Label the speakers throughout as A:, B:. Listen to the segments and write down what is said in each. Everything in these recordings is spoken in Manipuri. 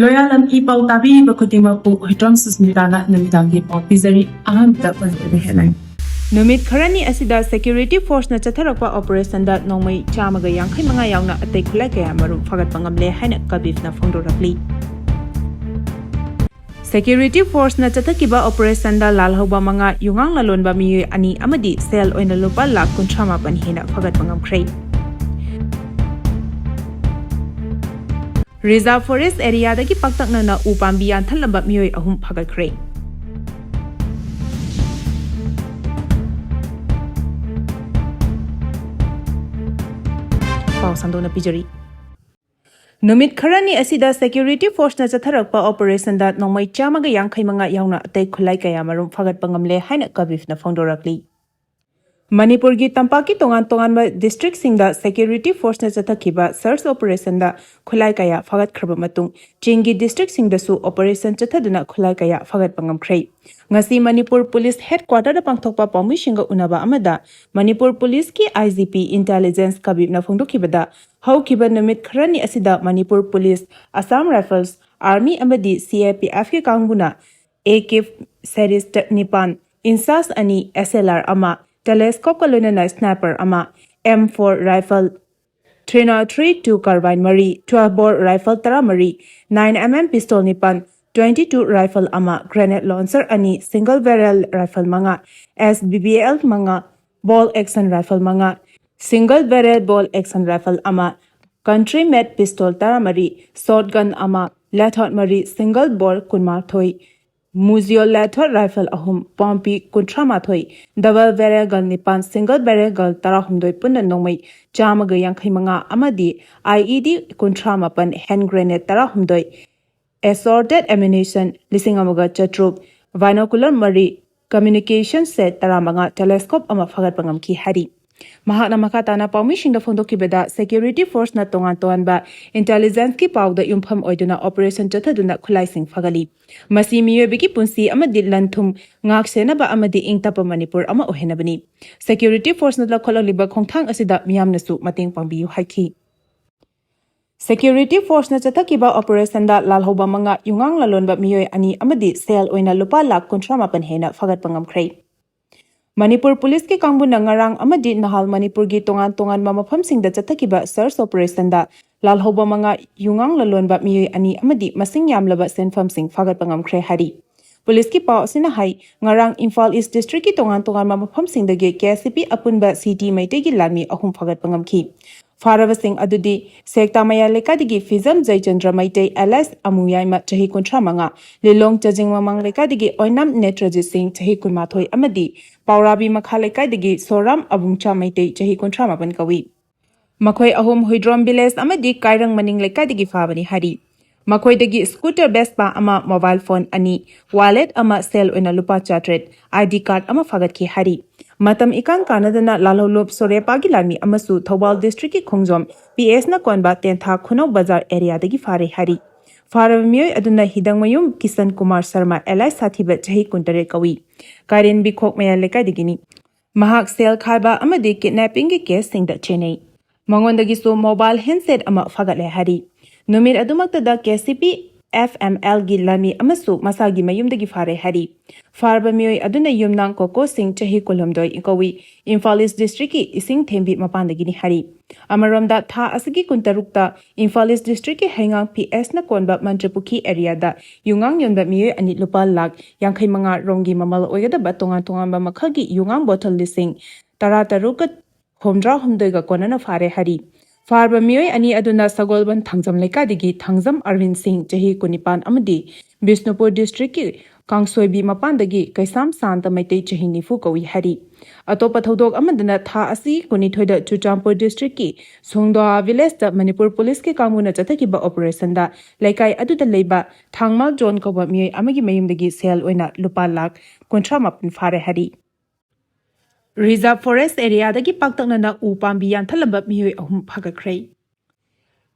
A: Loyalam E-PAO tabi bakutimappu hitram susmitana namidangi pizari ahamda panjari headline.
B: Numit kharani asida security force na chatharakpa operation da nongmai chamaga yankhai manga yauna atei khulai kaya marum fagat pangamle haina kabif na phongdorakli. Security force na chathakiba operation da lalhoba manga yungang lalonba Meeyoi ani amadi sel oina lupa lakh 38 hina fagat pangamkhre. Reserve forest area dagi paktakna na upambi yanthalamba Meeyoi ahum phagakhre. Pau sandona pijari. Numit kharani asida security force na chatharakpa operation da nongmai chamaga yankhai manga yauna atei khulai kaya marum fagat pangamle haina kabif na phongdorakli. Manipur gi tampaki tongan ba district singda security force na chathakiba search operation da khulai kaya fagat khraba matung chingi district singda su operation chathaduna khulai kaya fagat pangamkhre. Ngasi Manipur police headquarter da pangthokpa paumi singa unaba amada Manipur police ki IGP intelligence kabib na phongdokibada haukiba numit kharani asida Manipur police Assam Rifles army amadi CAPF ki kangbuna AK series nipan insas ani SLR ama telescope kalunana sniper ama M4 rifle 332 carbine mari 12 bore rifle tara mari 9mm pistol nipan 22 rifle ama grenade launcher ani single barrel rifle manga SBBL manga ball action rifle manga single barrel ball action rifle ama country made pistol tara mari shotgun ama lathot mari single bore kunma thoi Muzio lathor rifle ahum pompi kuntrama thoi double barrel gun nipan single barrel gun tara humdoi punna nongmai chamaga yankhai manga amadi IED kuntrama pan hand grenade tara humdoi assorted ammunition lising amaga chatrup binocular mari communication set tara manga telescope ama fagat pangam ki hari Mahakna makatana paumi singda phongdokibeda security force na tongan ba intelligence ki pawda yumpham oiduna operation chathaduna khulai sing fagali masi Meeyoi bigi punsi amadi lanthum ngak sena ba amadi ingtapa Manipur ama ohenabani security force na lakholaliba khongthang asida miyamna su mating pangbiyu haiki Security force na chathakiba operation da lalhoba manga yungang lalonba Meeyoi ani amadi sel oina lupa lakh 38 hena fagat pangamkhre Manipur police ki kangbuna ngarang amadi nahal Manipur gi tongan ma mafam singda chathakiba search operation da lalhoba manga yungang lalonba Meeyoi ani amadi masing yamlaba senfam sing fagat pangamkhre hari Police ki paw sina hai ngarang Imphal East district ki tongan ma mafam singda ge KCP apunba city maite gi lami ahum fagat pangamki Farava Singh adudi Sekta Maya Lekadigi Fizam Jaichandra Maitei Alas Amuyai Ma Chahi Kuntra Manga Lilong Chajing Mamang Lekadigi Oinam Netraji Singh Chahi Kunmathoi Amadi Paurabi Makha Lekadigi Soram Abungcha Maitei Chahi Kuntra Mapan Kawi Makhoi Ahum Huidrom Biles Amadi Kairang Maning Lekadigi Fabani Hari Makhoi Dagi Scooter Vespa Ama Mobile Phone Ani Wallet Ama Cell Oina Lupa Chatret ID Card Ama Fagat Ki Hari Matam ikan kanadana lalolop Sorepagi lami amasu Thoubal district ki khongjom PS na konba tentha khunau bazar area dagi fare hari Farav Meeyoi aduna hidangmayum Kisan Kumar Sharma LI sathiba chahi kuntare kawi Karen bikhok maya lekai digini Mahak sel khaiba amadi kidnapping ki case singda chenai Mangondagi so mobile handset ama fagat le hari Numir adumakta da KCP FML gi lami amasu masagi mayumdagi fare hari Farba Meeyoi aduna yumnang koko sing chahi kolomdoi ikawi Imphal East district ki ising thembi mapandagi ni hari Amaromda tha asagi kuntarukta Imphal East district ki hengang PS na konba Mantrapukhi area da yungang yonba Meeyoi ani lupa lakh yankhai manga rongi mamal oyada ba tongan ba makhagi yungang bottle lising tarataruka homdra homdoi ga konana fare hari Farba Meeyoi ani aduna Sagolban Thangjam Lekadigi Thangjam Arvind Singh chahi kunipan amadi Bisnupur district ki Kangsoibi mapandagi Kaisam Santa Maitei chahi nifu kawi hari Atopa Thoudok amadana tha asi kunithoida Chuchampur district ki Songdoa village da Manipur police ki kamuna chathakiba operation da laikai aduda leiba Thangmal John Koba Meeyoi amagi mayumdagi sel oina lupa lakh 38 fare hari Reserve forest area dagi paktakna na upambi yanthalaba Meeyoi ahum phagakhre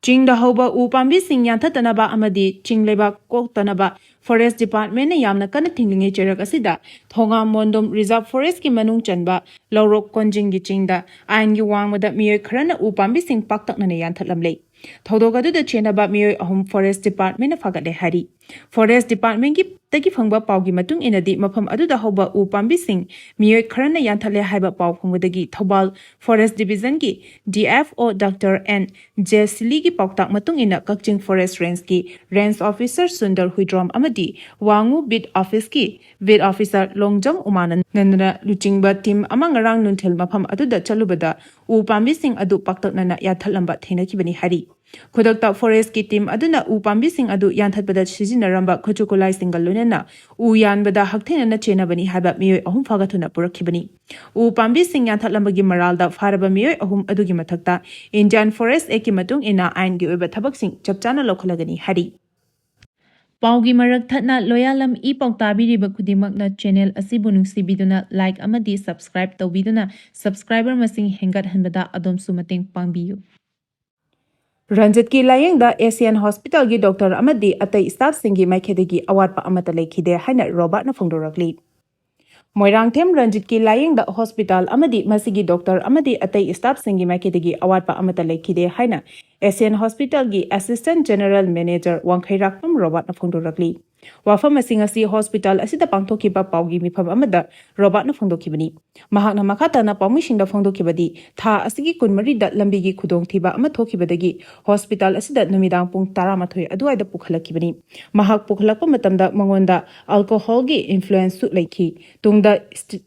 B: Ching da hoba upambi sing yanthatanaba amadi chingleba koktanaba forest department na yamna kana thinglinge cherak asida thonga mondom reserve forest ki manung chanba lorok konjing gi chingda ain gi wangmada Meeyoi kharana upambi sing paktakna na yanthalamle Thoudokta adu da Cheinabagi Meeyoi ahum Forest Department na fagat le hari. Forest Department ki tagi phangba pau gi matung inadi mafam adu da hoba u pambi sing Meeyoi kharana yanthale haiba pau phangwadagi Thoubal Forest Division ki DFO Dr. N. Jesili ki pauktak matung ina Kakching Forest Range ki Range Officer Sundar Huidrom amadi Wangu Bid Office ki Bid Officer Longjong Umanan nandana luchingba team amang ngarang nunthel mafam adu da chalubada u pambi sing adu paktak nana yathalamba thena ki bani hari. Khutokta Forest ki team aduna u pambi sing adu yanthatbada sijinaramba Khutsu single lunena u yanbada hakthena na Cheinabani haba Meeyoi ahum fagathuna purakhibani u pambi sing yanthatlambagi maralda faraba Meeyoi ahum adugi mathakta Indian Forest Act ki matung ina ain gi oiba thabak sing chapchana lokhalagani hari. Paugi marak Khatna Loyalam E-PAO tabiriba khudimagna channel asibu nungsibiduna like amadi subscribe tawbiduna subscriber masing hengat hanbada adom sumateng pangbiyu. Ranjit ki layeng da Asian Hospital gi doctor amadi atai staff singi maikhedegi awat pa amata lekhide haina Robert na phongdorakli. Moirang them Ranjit ki layeng da hospital amadi masigi doctor amadi atai staff singi maikhedegi awat pa amata lekhide haina Asian Hospital gi Assistant General Manager Wangkhairakpam Robert na phongdorakli. Wafam asingasi hospital asida pangthokiba paugi mifam amada Robert na phongdokhibani. Mahakna makhata na pawmisingda phongdokhibadi tha asigi kunmari da lambi gi khudong thiba ama thokhibadagi hospital asida numidang pung 12 aduai da pukhalakibani. Mahak pukhalakpa matamda mangonda alcohol gi influence su leikhi. Tungda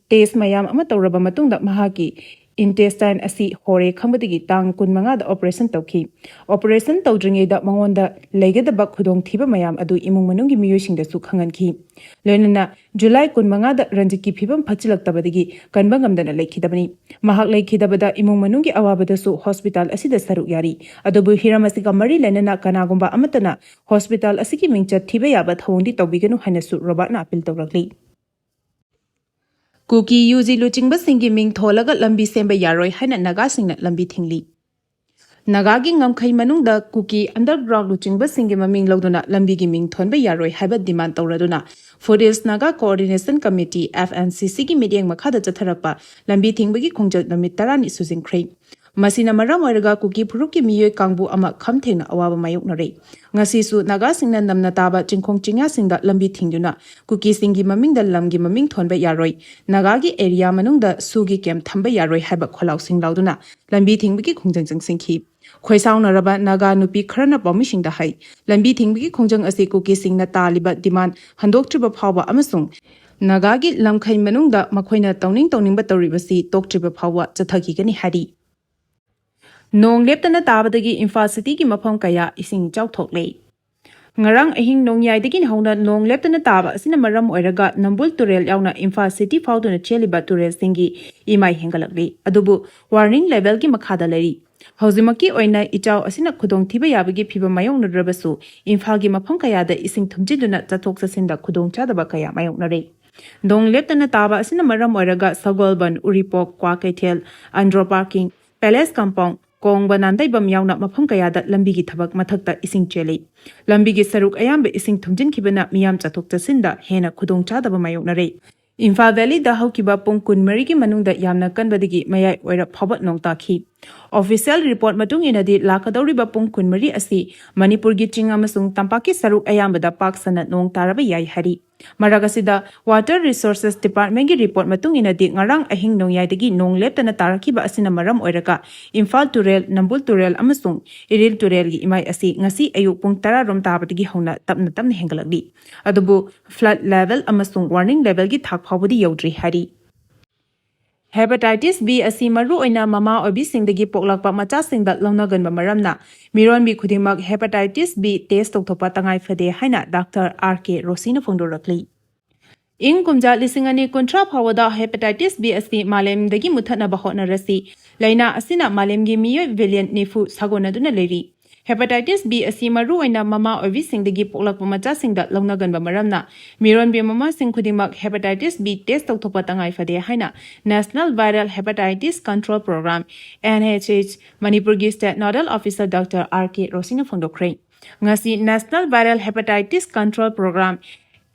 B: test mayam ama tawraba matungda mahaki intestine asi hore khambadagi tang kunmanga da operation tawki. Operation tawdringe da mangonda leigedaba khudong thiba mayam adu imung manungi miyosingda su khanganki. Loinana July kunmanga da Ranjit ki phibam phachilaktabadagi kanbangamdana leikhidabani. Mahak leikhidabada imung manungi awabada su hospital asida saru yari. Adubu hiramasi ka mari lenana kanagumba amatana hospital asiki mingchat thiba yaba thawundi tawbiganu haina su Robert na appeal tawrakli. Kuki yuji luchingba singi ming tholaga lambi semba yaroi haina naga singna lambi thingli. Nagagi ngamkhai manungda kuki underground luchingba singi maming lawduna lambi gi ming thonba yaroi haiba demand tawraduna Forest Naga Coordination Committee FNCC gi meeting makhada chatharakpa lambi thingbagi khongjal namit tarani sujingkhrai. Masina maram oiraga kuki phuruki Meeyoi kangbu ama khamthengna awaba mayoknare. Ngasi su naga singna namna taba chingkhong chingya singda lambi thingduna kuki singi mamingda lamgi maming thonba yaroi. Naga gi area manungda sugi kem thamba yaroi haiba kholaw singlauduna lambi thingbagi khongjang singkhi. Khoisaunaraba naga nupi kharana pawmisingda hai. Lambi thingbagi khongjang asi kuki singna taliba demand handoktriba phawba amasung naga gi lamkhai manungda makhoina tawningba tawribasi toktriba phawwa chathagigani hari. Nong leptana tabadagi Imphal City ki mafam kaya ising chawthokle. Ngarang ahing nongyai hauna nong leptana taba asina maram oiraga Nambul Turel yauna Imphal City fauduna cheliba turel singi imai hengalakli. Adubu warning level ki makhada leri. Hauzimaki oina ichaw asina khudong thiba yabagi phiba mayong nadrabasu Imphal gi mafam kaya da ising thumjiduna chathok chasinda khudong chadaba kaya mayong nare. Nong leptana taba asina maram oiraga Sagolban Uripok Kwa Kaithel Andro Parking Palace Compound Kong banandai bam yauna mafam kayada lambi gi thabak mathakta ising chele. Lambi gi saruk ayambe ising thumjin kibana miyam chathok chasinda hena khudong chadaba mayoknare. Imphal Valley da haukiba pung kunmari gi manungda yamna kanbadagi mayai oira phabat nong takhi. Official report matung inadi lakadawriba pung kunmari asi Manipur gi ching amasung tampaki saruk ayambada paksana nong taraba yai hari. Maragasida Water Resources Department gi report matung inadi ngarang ahing nong yaidagi nong leptana tarakiba asina maram oiraka Imphal Turel Nambul Turel amasung Iril Turel gi imai asi ngasi ayuk pung 10 rom tabadagi hauna tapna hengalakli. Adubu flood level amasung warning level gi thak phawbudi yaudri hari. Hepatitis B asi maru oina mama obi singdagi poklakpa macha singda lawnaganba maramna mironbi khudimak hepatitis B test tokthokpa tangai phade haina Dr. R.K. Rosina phongdorakli. Ing kumja lisingani kontra phawada hepatitis B asi malemdagi muthatna bahotna rasi laina asina malemgi Meeyoi variant nifu sagonaduna leri. Hepatitis B asi maru oina mama obi singdagi poklakpa macha singda lawnaganba maramna mironbi mama sing khudimak hepatitis B test tokthokpa tangai phade haina National Viral Hepatitis Control Program NHH Manipur gi State Nodal Officer Dr. R.K. Rosina phongdokre. Ngasi National Viral Hepatitis Control Program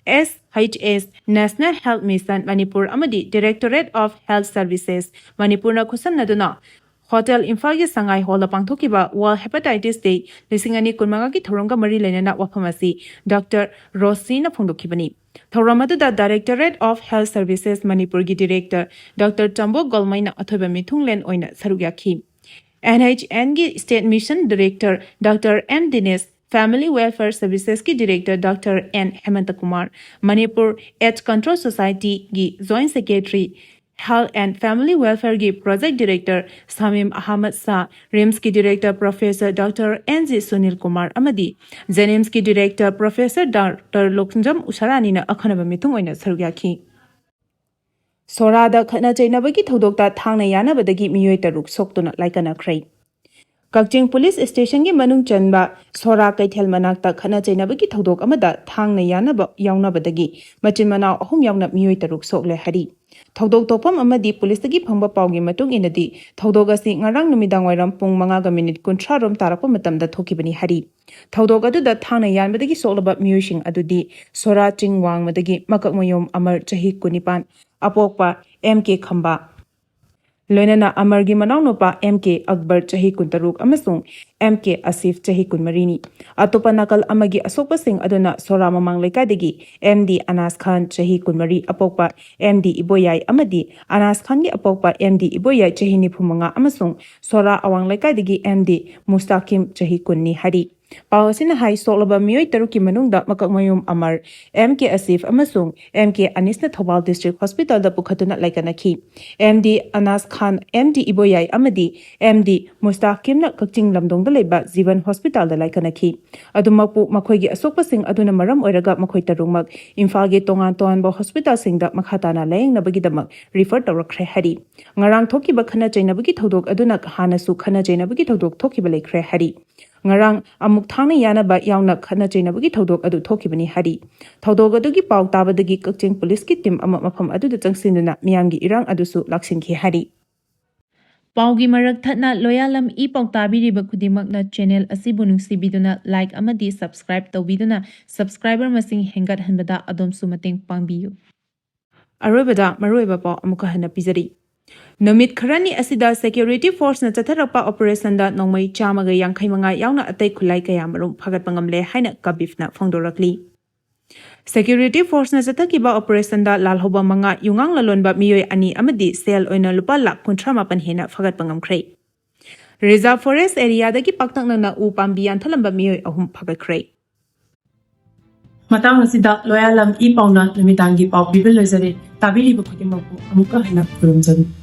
B: SHS National Health Mission Manipur amadi Directorate of Health Services Manipur na khusam naduna Hotel Imphal Sangai Hall Pangthokiba World Hepatitis Day Lisingani Kunmangaki Thoronga Mari Lenana Wafamasi Dr. Rosina Phongdokibani. Thoramatuda Directorate of Health Services Manipuri Director Dr. Chambo Golmaina Athoba Mithunglen Oina Sarugyaki. NHN State Mission Director Dr. M. Dinesh Family Welfare Services ki Director Dr. N. Hemantakumar, Manipur AIDS Control Society ki Joint Secretary, Health and Family Welfare ki Project Director Samim Ahmad Shah, RIMS ki Director Professor Dr. N.G. Sunil Kumar Amadi, Zenims ki Director Professor Dr. Loknjam Usharani na akhanaba mitung oina sarugyaki. Sorada Khatna Cheinabagi Thoudokta Thangna Yanabadagi Meeyoi taruk Soktuna Laikanakhre. Kakching Police Station ki manung chanba Sora Kaithel manakta Khatna Cheinabagi Thoudok amada Thangna Yanaba yaunabadagi machin manau ahum yauna Meeyoi taruk sokle hari. Thoudok topam amadi police tagi phangba pawgi matung inadi Thoudok asi ngarang numidang wairam pung 5 minute 30 rom tarakpa matamda thokibani hari. Thoudok aduda Thangna yanbadagi soklaba Meeyoi sing adudi Sora Chingwang madagi makak moyom amar chahi 19 apokpa MK Khamba Loyalam Amargi Manaunopa MK Akbar Chahi Kuntaruk Amasung MK Asif Chahi Kunmarini. Atopa Nakal Amagi Asopa Singh Aduna Sora Mamang Laikadagi MD Anas Khan Chahi Kunmari Apokpa MD Iboyai Amadi Anas Khan Gi Apokpa MD Iboyai Chahi Nipumanga Amasung Sora Awang Laikadagi MD Mustakim Chahi Kunni Hari. Pawasina Hai Soklaba Meeyoi Taruki Manungda Makakmayum Amar MK Asif Amasung MK Anisna Thobal District Hospital da Pukhatuna Laikanakhi MD Anas Khan MD Iboyai Amadi MD Mustakim na Kakching Lamdong da leba Zivan Hospital da Laikanakhi Adumapu Makhoigi Asokpa Singh Aduna Maram Oiraga Makhoi Tarungmak Imphal ge Tongan Tonganba Hospital Singda Makhatana Laying Nabagidamak refer Tarakre Hari Ngarang Thokiba Khatna Cheinabagi Thoudok Aduna Hanasu Khatna Cheinabagi Thoudok Thokiba Lekre Hari Ngarang amuk Thangna yanaba yauna Khatna Cheinabagi Thoudok adu thokibani hari. Thoudok adugi paw tabadagi Kakching Police ki team ama mafam aduda changsinuna miyamgi irang adusu laksinki hari. Paugi marak thatna Loyalam E-PAO tabiriba khudimakna channel asibu nungsibiduna like amadi subscribe tawbiduna subscriber masing hengat hanbada adomsu mateng pangbiyu. Aroibada maroiba paw amuka hana pizari. Namit Kharani asida security force na chatharapa operation da nongmai chamaga yangkhaimanga yauna atai khulai kaya marum phagat pangamle haina kabifna phongdorakli. Security force na chathakiba operation da lalhoba manga yungang lalonba Meeyoi ani amadi sel oina lupa lakh 38 hena phagat pangamkhre. Reserve forest area dagi paktakna na upambi anthalamba Meeyoi ahum phagakhre.
A: Matang asida Loyalam E-PAO na namidangi paw bibil lezari tabiri ba khudimapu amuka hana kurumjari.